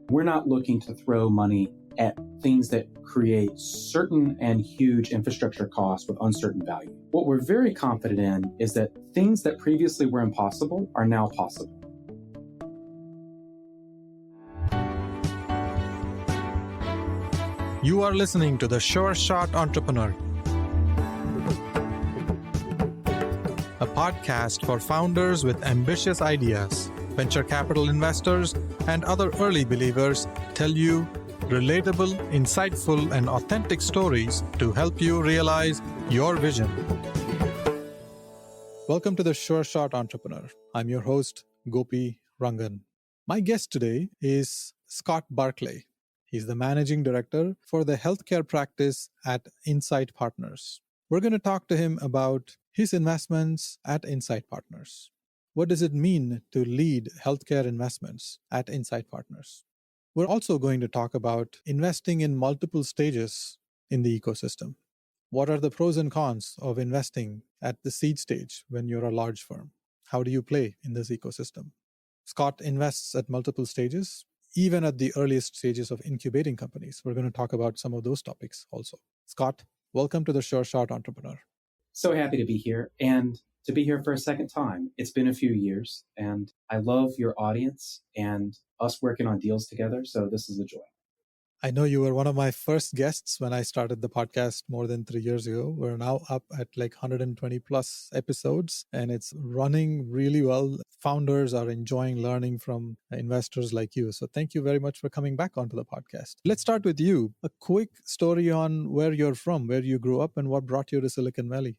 We're not looking to throw money at things that create certain and huge infrastructure costs with uncertain value. What we're very confident in is that things that previously were impossible are now possible. You are listening to The Sure Shot Entrepreneur, a podcast for founders with ambitious ideas. Venture capital investors and other early believers tell you relatable, insightful, and authentic stories to help you realize your vision. Welcome to The Sure Shot Entrepreneur. I'm your host, Gopi Rangan. My guest today is Scott Barclay. He's the managing director for the healthcare practice at Insight Partners. We're going to talk to him about his investments at Insight Partners. What does it mean to lead healthcare investments at Insight Partners? We're also going to talk about investing in multiple stages in the ecosystem. What are the pros and cons of investing at the seed stage when you're a large firm? How do you play in this ecosystem? Scott invests at multiple stages, even at the earliest stages of incubating companies. We're going to talk about some of those topics also. Scott, welcome to the Sure Shot Entrepreneur. So happy to be here and to be here for a second time. It's been a few years and I love your audience and us working on deals together. So this is a joy. I know you were one of my first guests when I started the podcast more than 3 years ago. We're now up at like 120 plus episodes and it's running really well. Founders are enjoying learning from investors like you. So thank you very much for coming back onto the podcast. Let's start with you. A quick story on where you're from, where you grew up and what brought you to Silicon Valley.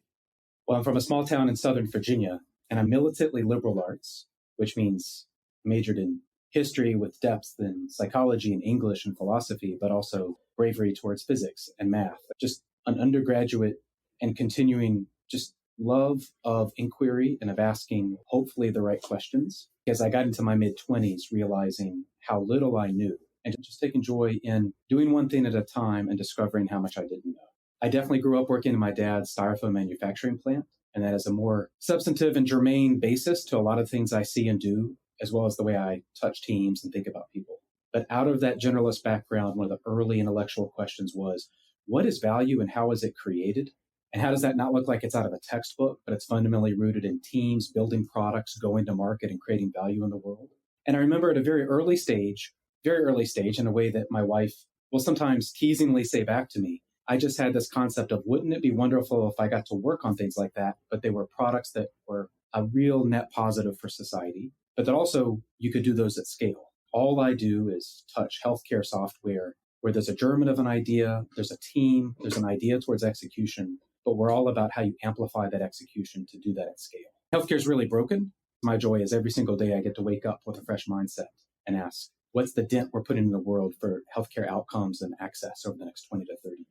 Well, I'm from a small town in Southern Virginia and I'm militantly liberal arts, which means majored in history with depth in psychology and English and philosophy, but also bravery towards physics and math. Just an undergraduate and continuing just love of inquiry and of asking hopefully the right questions. As I got into my mid-20s, realizing how little I knew and just taking joy in doing one thing at a time and discovering how much I didn't know. I definitely grew up working in my dad's styrofoam manufacturing plant, and that is a more substantive and germane basis to a lot of things I see and do, as well as the way I touch teams and think about people. But out of that generalist background, one of the early intellectual questions was, what is value and how is it created? And how does that not look like it's out of a textbook, but it's fundamentally rooted in teams, building products, going to market, and creating value in the world? And I remember at a very early stage, in a way that my wife will sometimes teasingly say back to me, I just had this concept of, wouldn't it be wonderful if I got to work on things like that, but they were products that were a real net positive for society, but that also you could do those at scale. All I do is touch healthcare software where there's a germ of an idea, there's a team, there's an idea towards execution, but we're all about how you amplify that execution to do that at scale. Healthcare is really broken. My joy is every single day I get to wake up with a fresh mindset and ask, what's the dent we're putting in the world for healthcare outcomes and access over the next 20 to 30 years?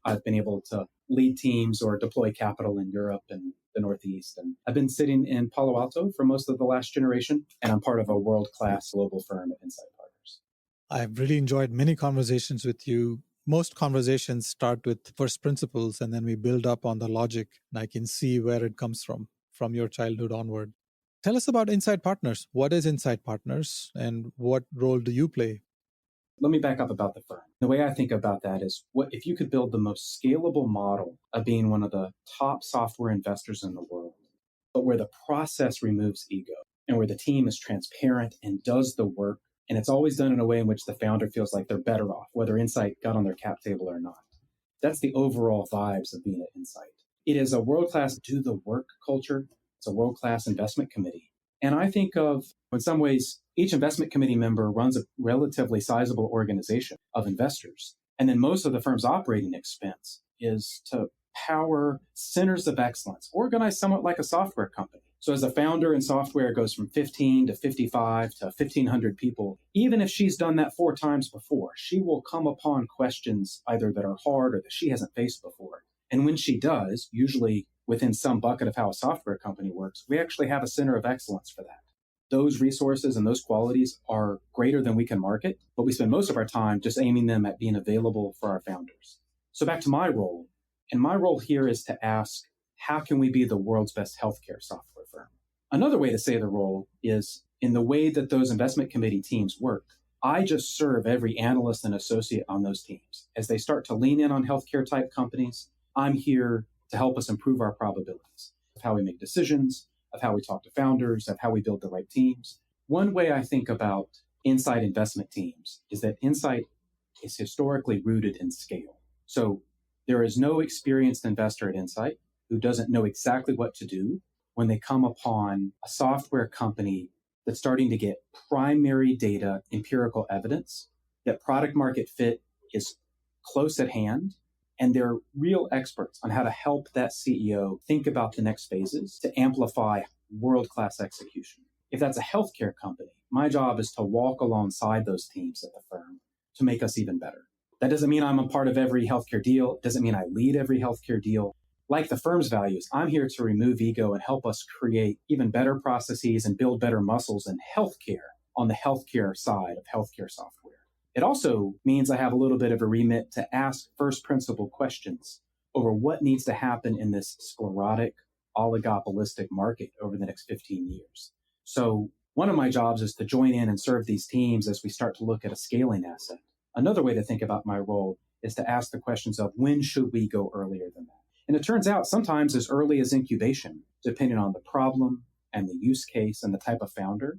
I've been able to lead teams or deploy capital in Europe and the Northeast. And I've been sitting in Palo Alto for most of the last generation, and I'm part of a world-class global firm at Insight Partners. I've really enjoyed many conversations with you. Most conversations start with first principles, and then we build up on the logic, and I can see where it comes from your childhood onward. Tell us about Insight Partners. What is Insight Partners, and what role do you play? Let me back up about the firm. The way I think about that is, what if you could build the most scalable model of being one of the top software investors in the world, but where the process removes ego and where the team is transparent and does the work, and it's always done in a way in which the founder feels like they're better off, whether Insight got on their cap table or not. That's the overall vibes of being at Insight. It is a world-class do the work culture. It's a world-class investment committee. And I think of, in some ways, each investment committee member runs a relatively sizable organization of investors. And then most of the firm's operating expense is to power centers of excellence, organized somewhat like a software company. So as a founder in software goes from 15 to 55 to 1,500 people, even if she's done that 4 times before, she will come upon questions either that are hard or that she hasn't faced before. And when she does, usually within some bucket of how a software company works, we actually have a center of excellence for that. Those resources and those qualities are greater than we can market, but we spend most of our time just aiming them at being available for our founders. So back to my role, and my role here is to ask, how can we be the world's best healthcare software firm? Another way to say the role is in the way that those investment committee teams work. I just serve every analyst and associate on those teams. As they start to lean in on healthcare type companies, I'm here to help us improve our probabilities of how we make decisions, of how we talk to founders, of how we build the right teams. One way I think about Insight investment teams is that Insight is historically rooted in scale. So there is no experienced investor at Insight who doesn't know exactly what to do when they come upon a software company that's starting to get primary data, empirical evidence that product market fit is close at hand. And they're real experts on how to help that CEO think about the next phases to amplify world-class execution. If that's a healthcare company, my job is to walk alongside those teams at the firm to make us even better. That doesn't mean I'm a part of every healthcare deal. It doesn't mean I lead every healthcare deal. Like the firm's values, I'm here to remove ego and help us create even better processes and build better muscles in healthcare on the healthcare side of healthcare software. It also means I have a little bit of a remit to ask first principle questions over what needs to happen in this sclerotic, oligopolistic market over the next 15 years. So one of my jobs is to join in and serve these teams as we start to look at a scaling asset. Another way to think about my role is to ask the questions of when should we go earlier than that? And it turns out sometimes as early as incubation, depending on the problem and the use case and the type of founder,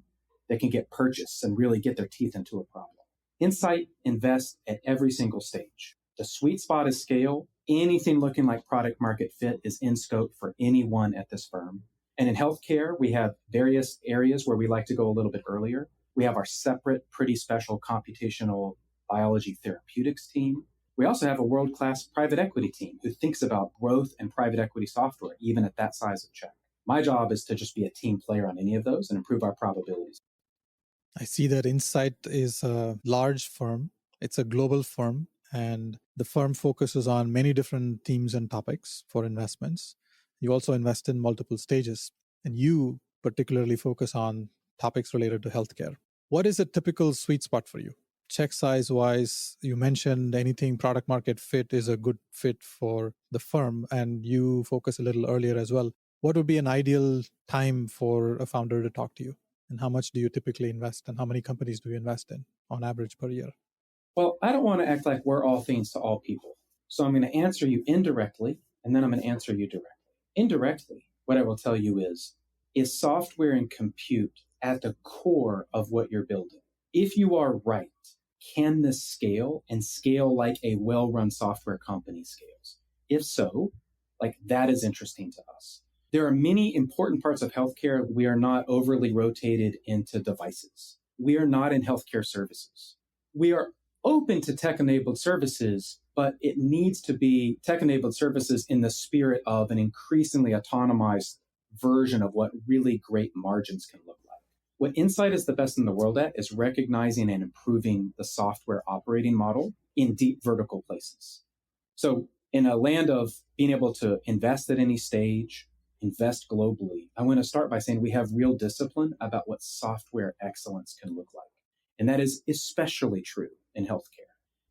they can get purchased and really get their teeth into a problem. Insight invests at every single stage. The sweet spot is scale. Anything looking like product market fit is in scope for anyone at this firm. And in healthcare, we have various areas where we like to go a little bit earlier. We have our separate, pretty special computational biology therapeutics team. We also have a world-class private equity team who thinks about growth and private equity software, even at that size of check. My job is to just be a team player on any of those and improve our probabilities. I see that Insight is a large firm. It's a global firm, and the firm focuses on many different themes and topics for investments. You also invest in multiple stages, and you particularly focus on topics related to healthcare. What is a typical sweet spot for you? Check size wise, you mentioned anything product market fit is a good fit for the firm, and you focus a little earlier as well. What would be an ideal time for a founder to talk to you? And how much do you typically invest, and how many companies do you invest in on average per year? Well, I don't want to act like we're all things to all people. So I'm going to answer you indirectly, and then I'm going to answer you directly. Indirectly, what I will tell you is software and compute at the core of what you're building? If you are right, can this scale and scale like a well-run software company scales? If so, that is interesting to us. There are many important parts of healthcare. We are not overly rotated into devices. We are not in healthcare services. We are open to tech-enabled services, but it needs to be tech-enabled services in the spirit of an increasingly autonomized version of what really great margins can look like. What Insight is the best in the world at is recognizing and improving the software operating model in deep vertical places. So in a land of being able to invest at any stage, invest globally, I want to start by saying we have real discipline about what software excellence can look like. And that is especially true in healthcare.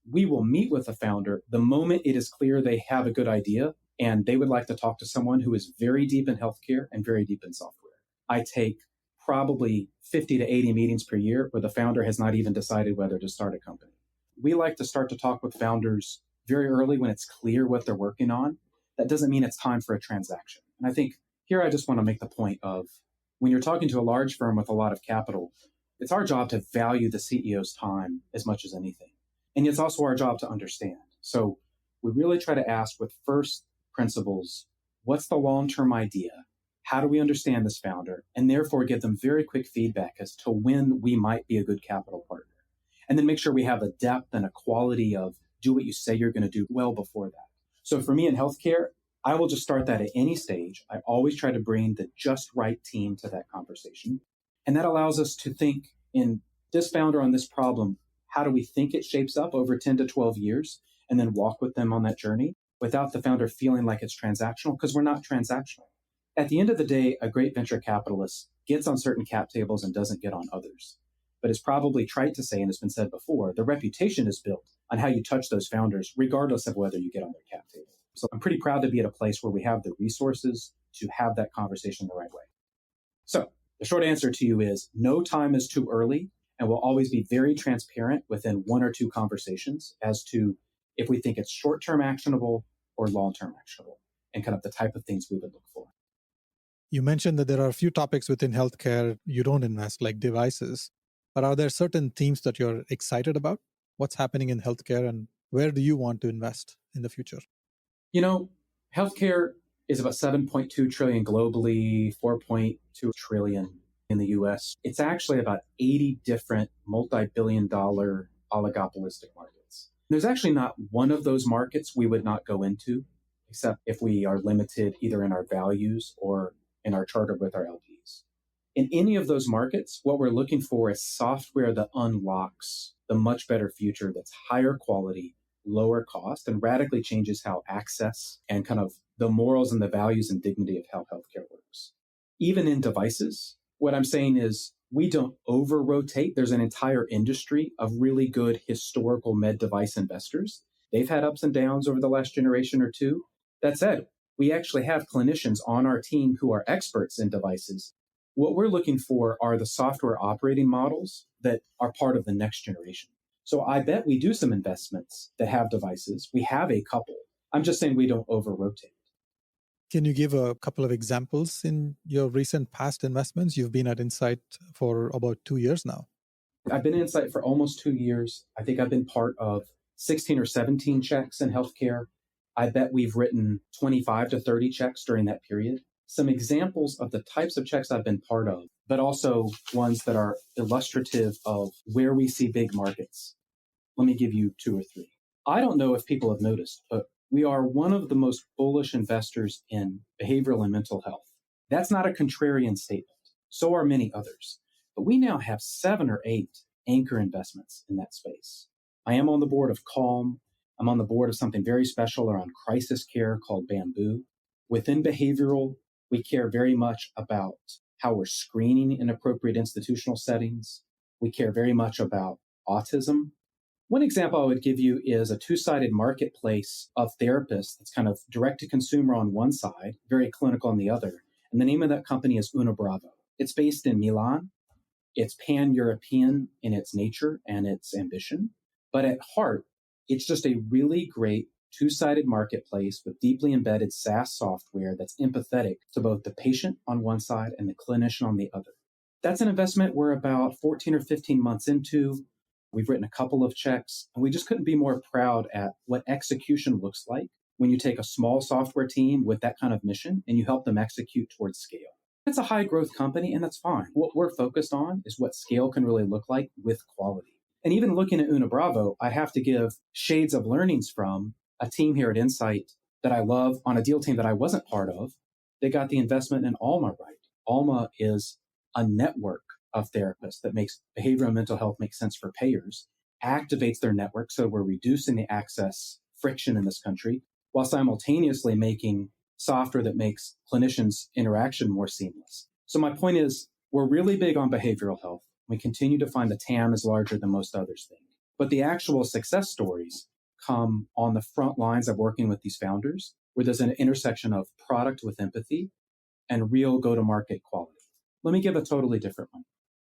We will meet with a founder the moment it is clear they have a good idea and they would like to talk to someone who is very deep in healthcare and very deep in software. I take probably 50 to 80 meetings per year where the founder has not even decided whether to start a company. We like to start to talk with founders very early when it's clear what they're working on. That doesn't mean it's time for a transaction. And I think here I just want to make the point of when you're talking to a large firm with a lot of capital, it's our job to value the CEO's time as much as anything. And it's also our job to understand. So we really try to ask with first principles, what's the long-term idea? How do we understand this founder? And therefore give them very quick feedback as to when we might be a good capital partner. And then make sure we have a depth and a quality of do what you say you're going to do well before that. So for me in healthcare, I will just start that at any stage. I always try to bring the just right team to that conversation. And that allows us to think in this founder on this problem, how do we think it shapes up over 10 to 12 years, and then walk with them on that journey without the founder feeling like it's transactional, because we're not transactional. At the end of the day, a great venture capitalist gets on certain cap tables and doesn't get on others. But it's probably trite to say, and it's been said before, the reputation is built on how you touch those founders, regardless of whether you get on their cap table. So I'm pretty proud to be at a place where we have the resources to have that conversation the right way. So the short answer to you is no time is too early, And we'll always be very transparent within one or two conversations as to if we think it's short-term actionable or long-term actionable and kind of the type of things we would look for. You mentioned that there are a few topics within healthcare you don't invest, like devices. But are there certain themes that you're excited about? What's happening in healthcare and where do you want to invest in the future? You know, healthcare is about 7.2 trillion globally, 4.2 trillion in the US. It's actually about 80 different multi-billion dollar oligopolistic markets. There's actually not one of those markets we would not go into, except if we are limited either in our values or in our charter with our LPs. In any of those markets, what we're looking for is software that unlocks the much better future that's higher quality, lower cost, and radically changes how access and kind of the morals and the values and dignity of how healthcare works. Even in devices, what I'm saying is we don't over rotate. There's an entire industry of really good historical med device investors. They've had ups and downs over the last generation or two. That said, we actually have clinicians on our team who are experts in devices. What we're looking for are the software operating models that are part of the next generation. So I bet we do some investments that have devices. We have a couple. I'm just saying we don't over rotate. Can you give a couple of examples in your recent past investments? You've been at Insight for about 2 years now. I've been in Insight for almost 2 years. I think I've been part of 16 or 17 checks in healthcare. I bet we've written 25 to 30 checks during that period. Some examples of the types of checks I've been part of, but also ones that are illustrative of where we see big markets. Let me give you 2 or 3. I don't know if people have noticed, but we are one of the most bullish investors in behavioral and mental health. That's not a contrarian statement. So are many others. But we now have 7 or 8 anchor investments in that space. I am on the board of Calm. I'm on the board of something very special around crisis care called Bamboo. Within behavioral, we care very much about how we're screening in appropriate institutional settings. We care very much about autism. One example I would give you is a two-sided marketplace of therapists that's kind of direct to consumer on one side, very clinical on the other. And the name of that company is Una Bravo. It's based in Milan. It's pan-European in its nature and its ambition. But at heart, it's just a really great two-sided marketplace with deeply embedded SaaS software that's empathetic to both the patient on one side and the clinician on the other. That's an investment we're about 14 or 15 months into. We've written a couple of checks, and we just couldn't be more proud at what execution looks like when you take a small software team with that kind of mission and you help them execute towards scale. It's a high growth company, and that's fine. What we're focused on is what scale can really look like with quality. And even looking at Una Bravo, I have to give shades of learnings from a team here at Insight that I love on a deal team that I wasn't part of. They got the investment in Alma right. Alma is a network of therapists that makes behavioral and mental health make sense for payers, activates their network so we're reducing the access friction in this country while simultaneously making software that makes clinicians' interaction more seamless. So my point is, we're really big on behavioral health. We continue to find the TAM is larger than most others think. But the actual success stories come on the front lines of working with these founders, where there's an intersection of product with empathy and real go-to-market quality. Let me give a totally different one.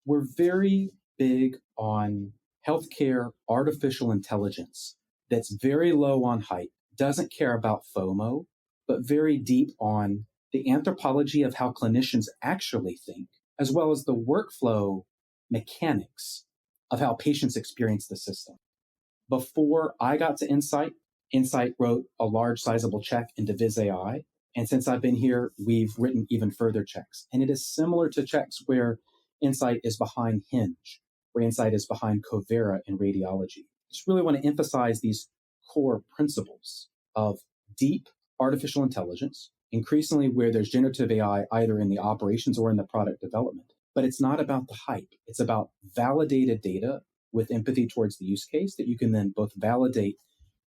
We're very big on healthcare artificial intelligence that's very low on hype, doesn't care about FOMO, but very deep on the anthropology of how clinicians actually think, as well as the workflow mechanics of how patients experience the system. Before I got to Insight, Insight wrote a large sizable check into Viz AI. And since I've been here, we've written even further checks. And it is similar to checks where Insight is behind Hinge, where Insight is behind Covera in radiology. Just really want to emphasize these core principles of deep artificial intelligence, increasingly where there's generative AI either in the operations or in the product development. But it's not about the hype. It's about validated data with empathy towards the use case that you can then both validate,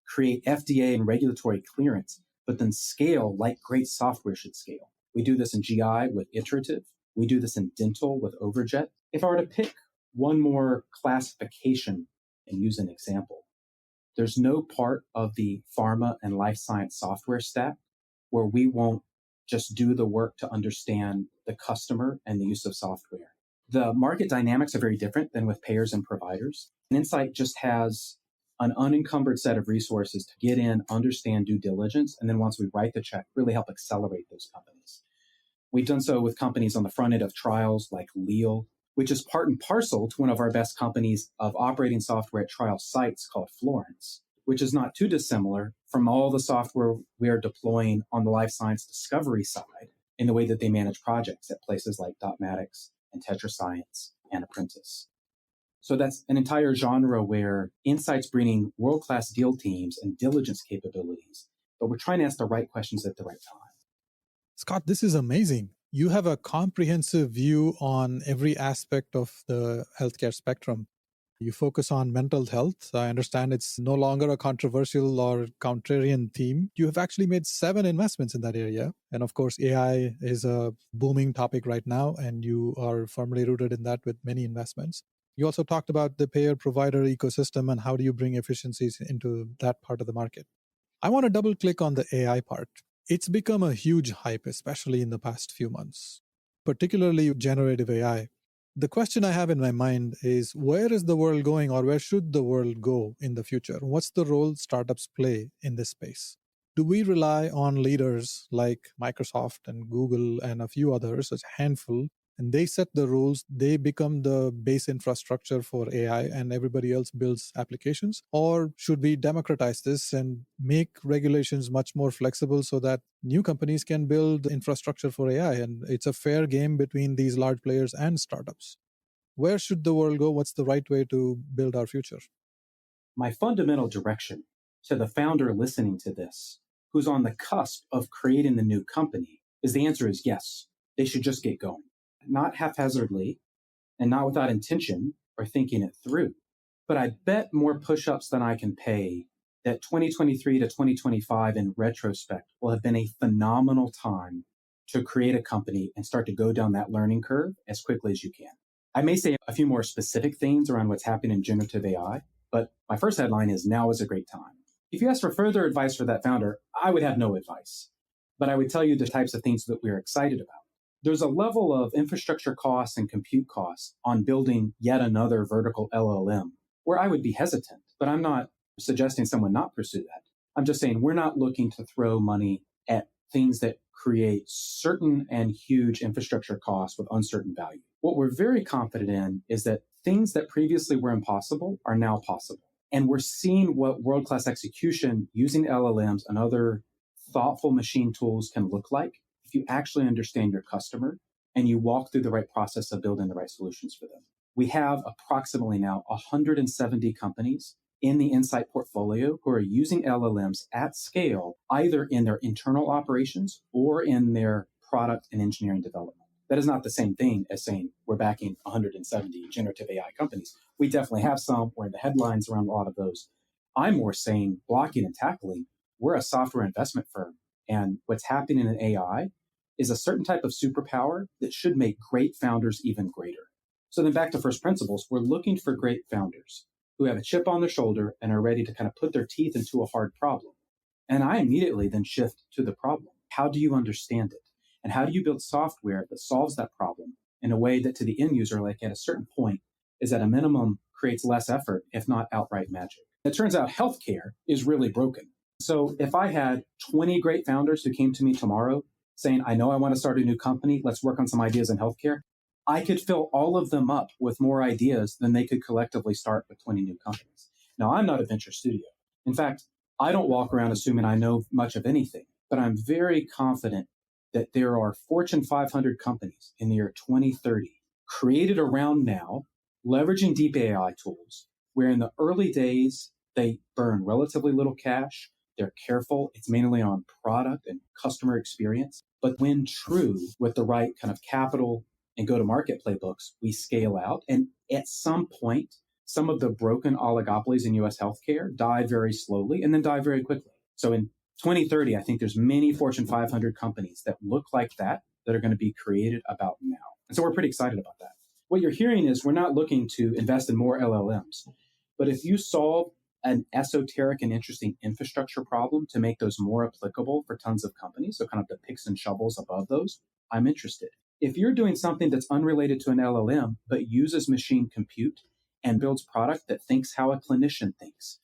create FDA and regulatory clearance, but then scale like great software should scale. We do this in GI with iterative. We do this in dental with Overjet. If I were to pick one more classification and use an example, there's no part of the pharma and life science software stack where we won't just do the work to understand the customer and the use of software. The market dynamics are very different than with payers and providers. And Insight just has an unencumbered set of resources to get in, understand due diligence, and then once we write the check, really help accelerate those companies. We've done so with companies on the front end of trials like Leal, which is part and parcel to one of our best companies of operating software at trial sites called Florence, which is not too dissimilar from all the software we are deploying on the life science discovery side in the way that they manage projects at places like Dotmatics and TetraScience and Apprentice. So that's an entire genre where Insight's bringing world-class deal teams and diligence capabilities, but we're trying to ask the right questions at the right time. Scott, this is amazing. You have a comprehensive view on every aspect of the healthcare spectrum. You focus on mental health. I understand it's no longer a controversial or contrarian theme. You have actually made 7 investments in that area. And of course, AI is a booming topic right now, and you are firmly rooted in that with many investments. You also talked about the payer-provider ecosystem and how do you bring efficiencies into that part of the market. I want to double click on the AI part. It's become a huge hype, especially in the past few months, particularly generative AI. The question I have in my mind is, where is the world going, or where should the world go in the future? What's the role startups play in this space? Do we rely on leaders like Microsoft and Google and a few others, a handful, and they set the rules, they become the base infrastructure for AI and everybody else builds applications? Or should we democratize this and make regulations much more flexible so that new companies can build infrastructure for AI and it's a fair game between these large players and startups? Where should the world go? What's the right way to build our future? My fundamental direction to the founder listening to this, who's on the cusp of creating the new company, is the answer is yes. They should just get going. Not haphazardly and not without intention or thinking it through. But I bet more push-ups than I can pay that 2023 to 2025 in retrospect will have been a phenomenal time to create a company and start to go down that learning curve as quickly as you can. I may say a few more specific things around what's happening in generative AI, but my first headline is now is a great time. If you ask for further advice for that founder, I would have no advice, but I would tell you the types of things that we're excited about. There's a level of infrastructure costs and compute costs on building yet another vertical LLM where I would be hesitant, but I'm not suggesting someone not pursue that. I'm just saying we're not looking to throw money at things that create certain and huge infrastructure costs with uncertain value. What we're very confident in is that things that previously were impossible are now possible. And we're seeing what world-class execution using LLMs and other thoughtful machine tools can look like if you actually understand your customer and you walk through the right process of building the right solutions for them. We have approximately now 170 companies in the Insight portfolio who are using LLMs at scale, either in their internal operations or in their product and engineering development. That is not the same thing as saying we're backing 170 generative AI companies. We definitely have some. We're in the headlines around a lot of those. I'm more saying blocking and tackling. We're a software investment firm. And what's happening in AI is a certain type of superpower that should make great founders even greater. So then back to first principles, we're looking for great founders who have a chip on their shoulder and are ready to kind of put their teeth into a hard problem. And I immediately then shift to the problem. How do you understand it? And how do you build software that solves that problem in a way that to the end user, like at a certain point, is at a minimum creates less effort, if not outright magic? It turns out healthcare is really broken. So if I had 20 great founders who came to me tomorrow saying, I know I want to start a new company, let's work on some ideas in healthcare, I could fill all of them up with more ideas than they could collectively start with 20 new companies. Now, I'm not a venture studio. In fact, I don't walk around assuming I know much of anything, but I'm very confident that there are Fortune 500 companies in the year 2030 created around now, leveraging deep AI tools, where in the early days, they burn relatively little cash. They're careful. It's mainly on product and customer experience. But when true with the right kind of capital and go-to-market playbooks, we scale out. And at some point, some of the broken oligopolies in US healthcare die very slowly and then die very quickly. So in 2030, I think there's many Fortune 500 companies that look like that are going to be created about now. And so we're pretty excited about that. What you're hearing is we're not looking to invest in more LLMs, but if you solve an esoteric and interesting infrastructure problem to make those more applicable for tons of companies, so kind of the picks and shovels above those, I'm interested. If you're doing something that's unrelated to an LLM, but uses machine compute and builds product that thinks how a clinician thinks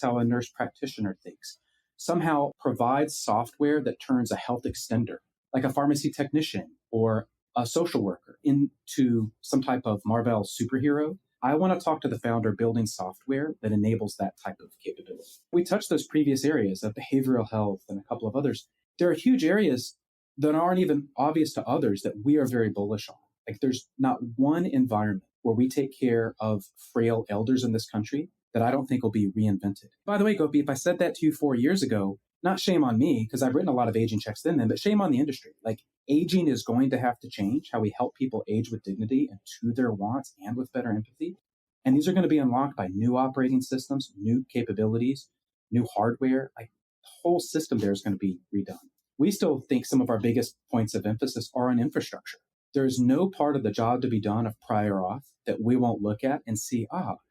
how a nurse practitioner thinks, somehow provides software that turns a health extender, like a pharmacy technician or a social worker, into some type of Marvel superhero, I want to talk to the founder building software that enables that type of capability. We touched those previous areas of behavioral health and a couple of others. There are huge areas that aren't even obvious to others that we are very bullish on. Like there's not one environment where we take care of frail elders in this country that I don't think will be reinvented. By the way, Gopi, if I said that to you 4 years ago, not shame on me, because I've written a lot of aging checks then, but shame on the industry. Like aging is going to have to change how we help people age with dignity and to their wants and with better empathy. And these are going to be unlocked by new operating systems, new capabilities, new hardware. Like the whole system there is going to be redone. We still think some of our biggest points of emphasis are on infrastructure. There's no part of the job to be done of prior auth that we won't look at and see,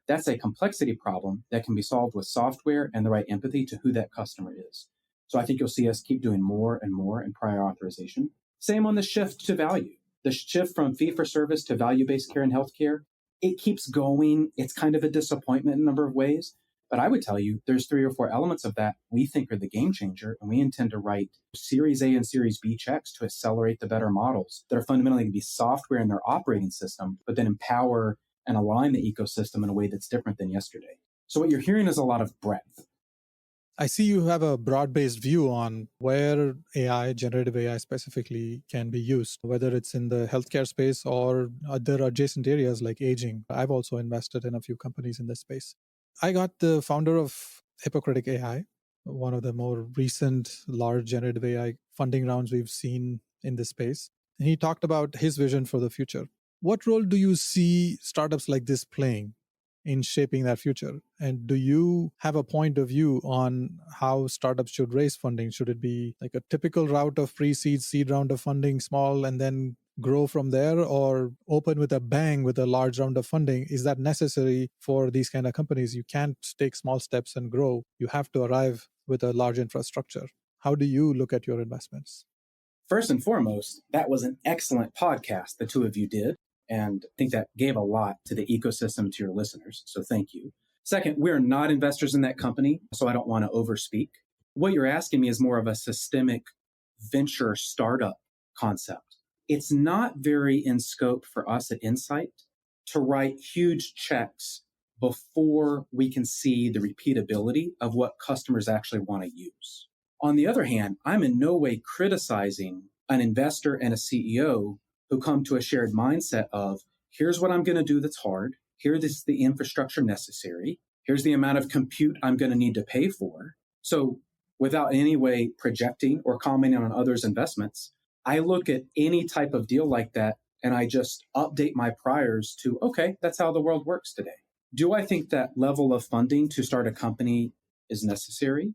that's a complexity problem that can be solved with software and the right empathy to who that customer is. So I think you'll see us keep doing more and more in prior authorization. Same on the shift to value. The shift from fee-for-service to value-based care in healthcare, it keeps going. It's kind of a disappointment in a number of ways. But I would tell you there's 3 or 4 elements of that we think are the game changer, and we intend to write Series A and Series B checks to accelerate the better models that are fundamentally going to be software in their operating system, but then empower and align the ecosystem in a way that's different than yesterday. So what you're hearing is a lot of breadth. I see you have a broad-based view on where AI, generative AI specifically, can be used, whether it's in the healthcare space or other adjacent areas like aging. I've also invested in a few companies in this space. I got the founder of Hippocratic AI, one of the more recent large generative AI funding rounds we've seen in this space. And he talked about his vision for the future. What role do you see startups like this playing in shaping that future? And do you have a point of view on how startups should raise funding? Should it be like a typical route of pre-seed, seed round of funding, small, and then grow from there, or open with a bang with a large round of funding? Is that necessary for these kind of companies? You can't take small steps and grow. You have to arrive with a large infrastructure. How do you look at your investments? First and foremost, that was an excellent podcast the two of you did. And I think that gave a lot to the ecosystem, to your listeners. So thank you. Second, we're not investors in that company, so I don't want to overspeak. What you're asking me is more of a systemic venture startup concept. It's not very in scope for us at Insight to write huge checks before we can see the repeatability of what customers actually want to use. On the other hand, I'm in no way criticizing an investor and a CEO who come to a shared mindset of, here's what I'm going to do that's hard. Here is the infrastructure necessary. Here's the amount of compute I'm going to need to pay for. So without in any way projecting or commenting on others' investments, I look at any type of deal like that and I just update my priors to, okay, that's how the world works today. Do I think that level of funding to start a company is necessary?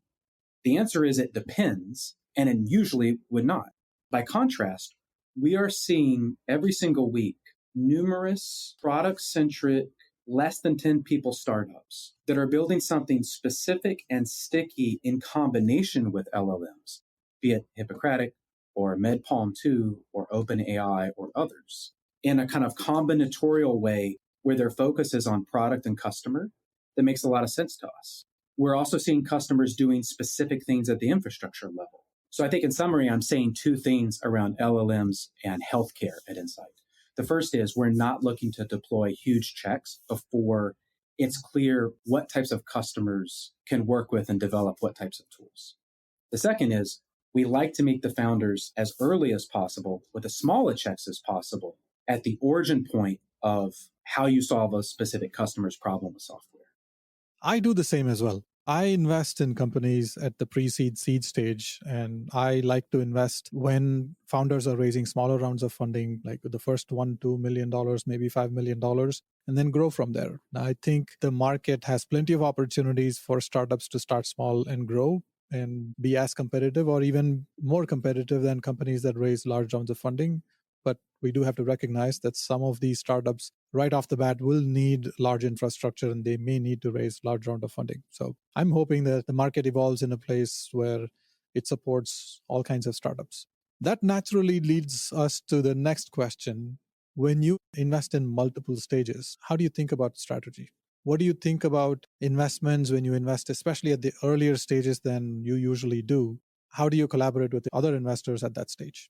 The answer is it depends, and it usually would not. By contrast, we are seeing every single week numerous product-centric, less than 10 people startups that are building something specific and sticky in combination with LLMs, be it Hippocratic or MedPalm 2 or OpenAI or others, in a kind of combinatorial way where their focus is on product and customer that makes a lot of sense to us. We're also seeing customers doing specific things at the infrastructure level. So I think in summary, I'm saying 2 things around LLMs and healthcare at Insight. The first is we're not looking to deploy huge checks before it's clear what types of customers can work with and develop what types of tools. The second is we like to meet the founders as early as possible with as small a checks as possible at the origin point of how you solve a specific customer's problem with software. I do the same as well. I invest in companies at the pre-seed seed stage, and I like to invest when founders are raising smaller rounds of funding, like the first $1-2 million, maybe $5 million, and then grow from there. Now, I think the market has plenty of opportunities for startups to start small and grow and be as competitive or even more competitive than companies that raise large rounds of funding. But we do have to recognize that some of these startups right off the bat will need large infrastructure and they may need to raise large round of funding. So I'm hoping that the market evolves in a place where it supports all kinds of startups. That naturally leads us to the next question. When you invest in multiple stages, how do you think about strategy? What do you think about investments when you invest, especially at the earlier stages than you usually do? How do you collaborate with the other investors at that stage?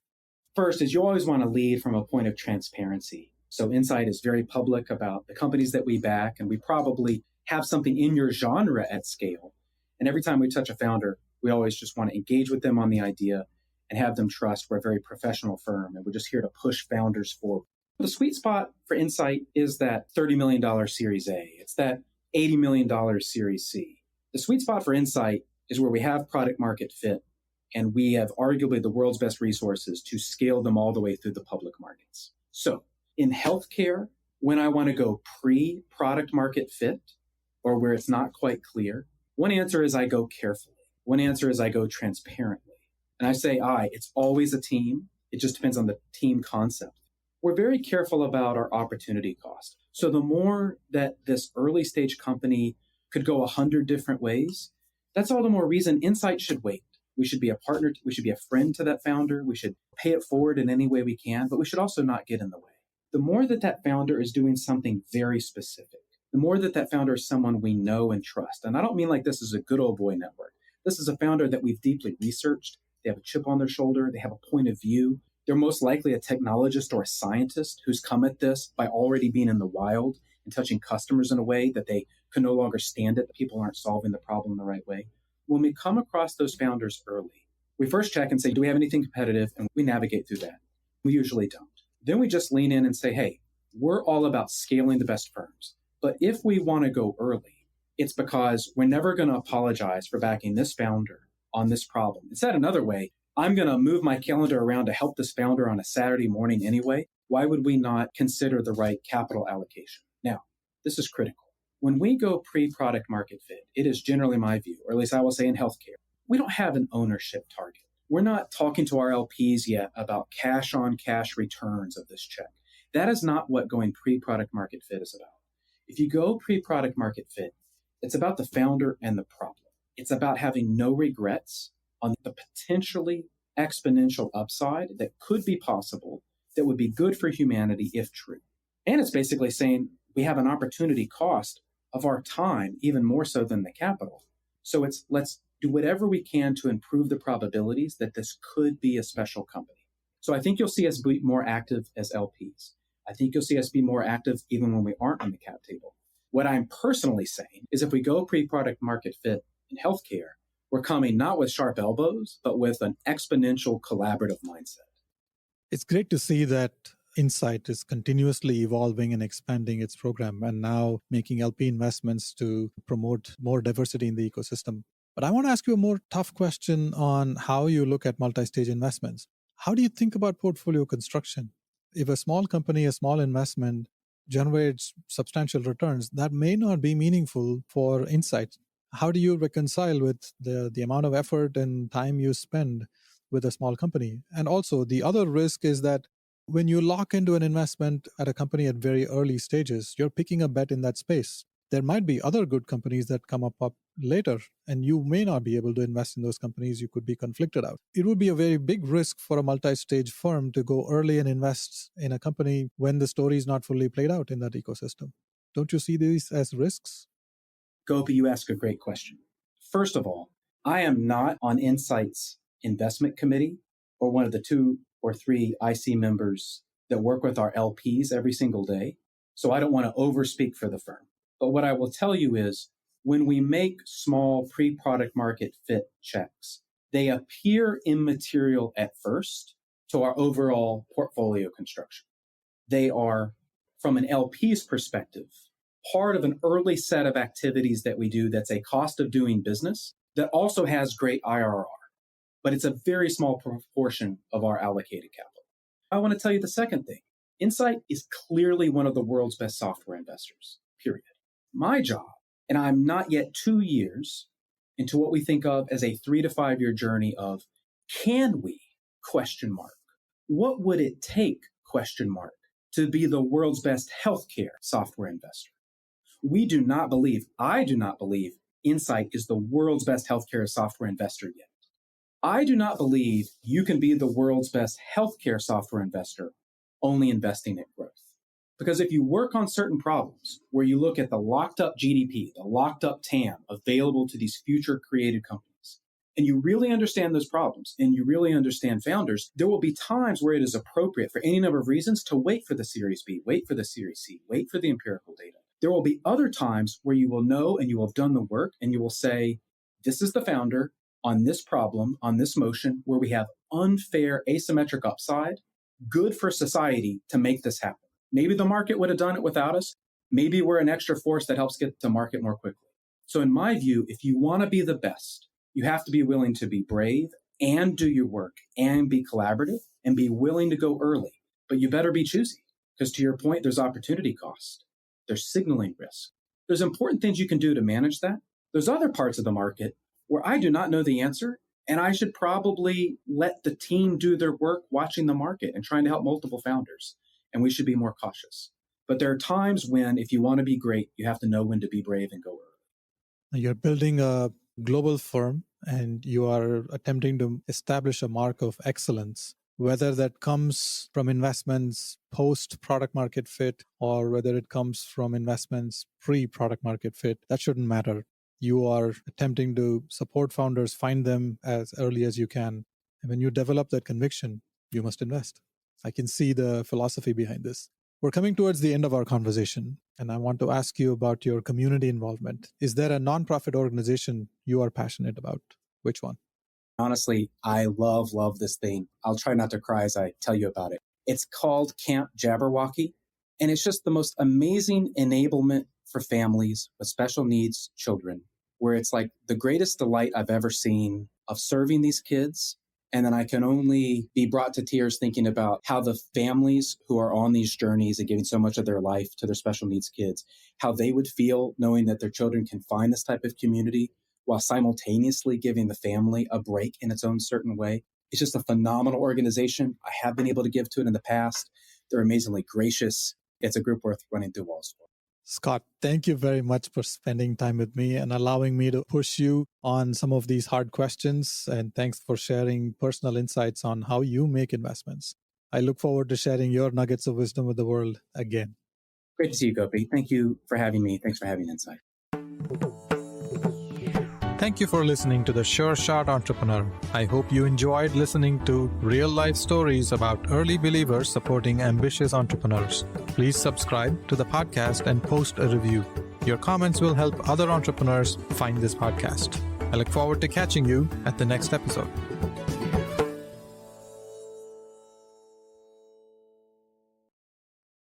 First is you always want to lead from a point of transparency. So Insight is very public about the companies that we back, and we probably have something in your genre at scale. And every time we touch a founder, we always just want to engage with them on the idea and have them trust we're a very professional firm and we're just here to push founders forward. The sweet spot for Insight is that $30 million Series A. It's that $80 million Series C. The sweet spot for Insight is where we have product market fit and we have arguably the world's best resources to scale them all the way through the public markets. So in healthcare, when I want to go pre-product market fit or where it's not quite clear, one answer is I go carefully. One answer is I go transparently. And I say it's always a team. It just depends on the team concept. We're very careful about our opportunity cost. So the more that this early stage company could go 100 different ways, that's all the more reason Insight should wait. We should be a partner. We should be a friend to that founder. We should pay it forward in any way we can, but we should also not get in the way. The more that that founder is doing something very specific, the more that that founder is someone we know and trust. And I don't mean like this is a good old boy network. This is a founder that we've deeply researched. They have a chip on their shoulder. They have a point of view. They're most likely a technologist or a scientist who's come at this by already being in the wild and touching customers in a way that they can no longer stand it, that people aren't solving the problem the right way. When we come across those founders early, we first check and say, do we have anything competitive? And we navigate through that. We usually don't. Then we just lean in and say, hey, we're all about scaling the best firms. But if we want to go early, it's because we're never going to apologize for backing this founder on this problem. Said another way, I'm going to move my calendar around to help this founder on a Saturday morning anyway. Why would we not consider the right capital allocation? Now, this is critical. When we go pre-product market fit, it is generally my view, or at least I will say in healthcare, we don't have an ownership target. We're not talking to our LPs yet about cash on cash returns of this check. That is not what going pre-product market fit is about. If you go pre-product market fit, it's about the founder and the problem. It's about having no regrets on the potentially exponential upside that could be possible, that would be good for humanity if true. And it's basically saying we have an opportunity cost of our time, even more so than the capital. So let's do whatever we can to improve the probabilities that this could be a special company. So I think you'll see us be more active as LPs. I think you'll see us be more active even when we aren't on the cap table. What I'm personally saying is if we go pre-product market fit in healthcare, we're coming not with sharp elbows, but with an exponential collaborative mindset. It's great to see that Insight is continuously evolving and expanding its program and now making LP investments to promote more diversity in the ecosystem. But I want to ask you a more tough question on how you look at multi-stage investments. How do you think about portfolio construction? If a small company, a small investment generates substantial returns, that may not be meaningful for Insight. How do you reconcile with the amount of effort and time you spend with a small company? And also the other risk is that when you lock into an investment at a company at very early stages, you're picking a bet in that space. There might be other good companies that come up later, and you may not be able to invest in those companies. You could be conflicted out. It would be a very big risk for a multi-stage firm to go early and invest in a company when the story is not fully played out in that ecosystem. Don't you see these as risks? Gopi, you ask a great question. First of all, I am not on Insight's investment committee or one of the 2 or 3 IC members that work with our LPs every single day. So I don't want to overspeak for the firm. But what I will tell you is when we make small pre-product market fit checks, they appear immaterial at first to our overall portfolio construction. They are, from an LP's perspective, part of an early set of activities that we do that's a cost of doing business that also has great IRR. But it's a very small proportion of our allocated capital. I want to tell you the second thing. Insight is clearly one of the world's best software investors, period. My job, and I'm not yet 2 years into what we think of as a 3 to 5 year journey of, can we, ? What would it take, ? to be the world's best healthcare software investor? I do not believe Insight is the world's best healthcare software investor yet. I do not believe you can be the world's best healthcare software investor only investing in growth. Because if you work on certain problems where you look at the locked up GDP, the locked up TAM available to these future created companies, and you really understand those problems and you really understand founders, there will be times where it is appropriate for any number of reasons to wait for the Series B, wait for the Series C, wait for the empirical data. There will be other times where you will know and you will have done the work and you will say, this is the founder on this problem, on this motion, where we have unfair asymmetric upside, good for society to make this happen. Maybe the market would have done it without us. Maybe we're an extra force that helps get to market more quickly. So in my view, if you want to be the best, you have to be willing to be brave and do your work and be collaborative and be willing to go early. But you better be choosy because to your point, there's opportunity cost. There's signaling risk. There's important things you can do to manage that. There's other parts of the market where I do not know the answer. And I should probably let the team do their work watching the market and trying to help multiple founders. And we should be more cautious. But there are times when, if you want to be great, you have to know when to be brave and go early. You're building a global firm and you are attempting to establish a mark of excellence, whether that comes from investments post product market fit or whether it comes from investments pre product market fit. That shouldn't matter. You are attempting to support founders, find them as early as you can. And when you develop that conviction, you must invest. I can see the philosophy behind this. We're coming towards the end of our conversation, and I want to ask you about your community involvement. Is there a nonprofit organization you are passionate about? Which one? Honestly, I love this thing. I'll try not to cry as I tell you about it. It's called Camp Jabberwocky, and it's just the most amazing enablement for families with special needs children, where it's like the greatest delight I've ever seen of serving these kids. And then I can only be brought to tears thinking about how the families who are on these journeys and giving so much of their life to their special needs kids, how they would feel knowing that their children can find this type of community while simultaneously giving the family a break in its own certain way. It's just a phenomenal organization. I have been able to give to it in the past. They're amazingly gracious. It's a group worth running through walls for. Scott, thank you very much for spending time with me and allowing me to push you on some of these hard questions. And thanks for sharing personal insights on how you make investments. I look forward to sharing your nuggets of wisdom with the world again. Great to see you, Gopi. Thank you for having me. Thanks for having Insight. Thank you for listening to The Sure Shot Entrepreneur. I hope you enjoyed listening to real-life stories about early believers supporting ambitious entrepreneurs. Please subscribe to the podcast and post a review. Your comments will help other entrepreneurs find this podcast. I look forward to catching you at the next episode.